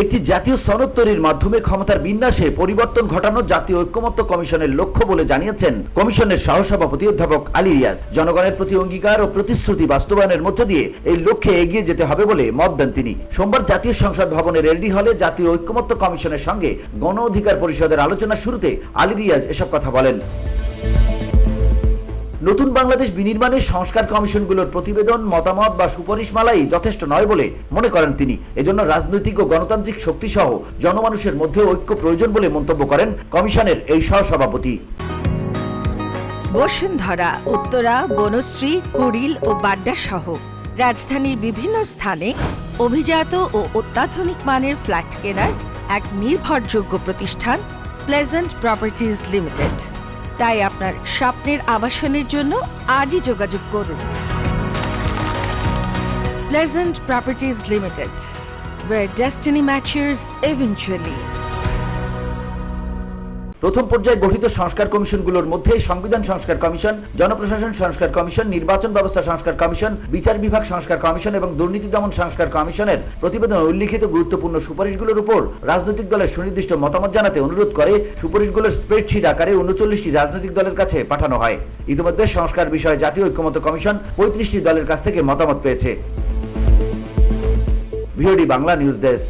একটি জাতীয় সনদ তৈরির মাধ্যমে ক্ষমতার বিন্যাসে পরিবর্তন ঘটানো জাতীয় ঐক্যমত্য কমিশনের লক্ষ্য বলে জানিয়েছেন কমিশনের সহসভাপতি অধ্যাপক আলী রিয়াজ। জনগণের প্রতি অঙ্গীকার ও প্রতিশ্রুতি বাস্তবায়নের মধ্য দিয়ে এই লক্ষ্যে এগিয়ে যেতে হবে বলে মত দেন তিনি। সোমবার জাতীয় সংসদ ভবনের এলডি হলে জাতীয় ঐক্যমত্য কমিশনের সঙ্গে গণ অধিকার পরিষদের আলোচনার শুরুতে আলী রিয়াজ এসব কথা বলেন। নতুন বাংলাদেশ বিনির্মাণের সংস্কার কমিশনগুলোর প্রতিবেদন, মতামত বা সুপারিশমালাই যথেষ্ট নয় বলে মনে করেন তিনি। এজন্য রাজনৈতিক ও গণতান্ত্রিক শক্তি সহ জনমানুষের মধ্যে ঐক্য প্রয়োজন বলে মন্তব্য করেন কমিশনের এই সহসভাপতি। বসুন্ধরা, উত্তরা, বনশ্রী, কুড়িল ও বাড্ডা সহ রাজধানীর বিভিন্ন স্থানে অভিজাত ও অত্যাধুনিক মানের ফ্ল্যাট কেনার এক নির্ভরযোগ্য প্রতিষ্ঠান প্লেজেন্ট প্রপার্টিজ লিমিটেড। তাই আপনার স্বপ্নের আবাসনের জন্য আজই যোগাযোগ করুন। Pleasant properties limited, where destiny matches eventually. প্রথম পর্যায়ে গঠিত সংস্কার কমিশনগুলোর মধ্যে সংবিধান সংস্কার কমিশন, জনপ্রশাসন সংস্কার কমিশন, নির্বাচন ব্যবস্থা সংস্কার কমিশন, বিচার বিভাগ সংস্কার কমিশন এবং দুর্নীতি দমন সংস্কার কমিশনের প্রতিবেদনে উল্লিখিত গুরুত্বপূর্ণ সুপারিশগুলোর উপর রাজনৈতিক দলের সুনির্দিষ্ট মতামত জানাতে অনুরোধ করে সুপারিশগুলোর স্প্রেডশিট আকারে 39টি রাজনৈতিক দলের কাছে পাঠানো হয়। ইতিমধ্যে সংস্কার বিষয়ে জাতীয় ঐক্যমত্য কমিশন 35টি দলের কাছ থেকে মতামত পেয়েছে। VOD Bangla news desk.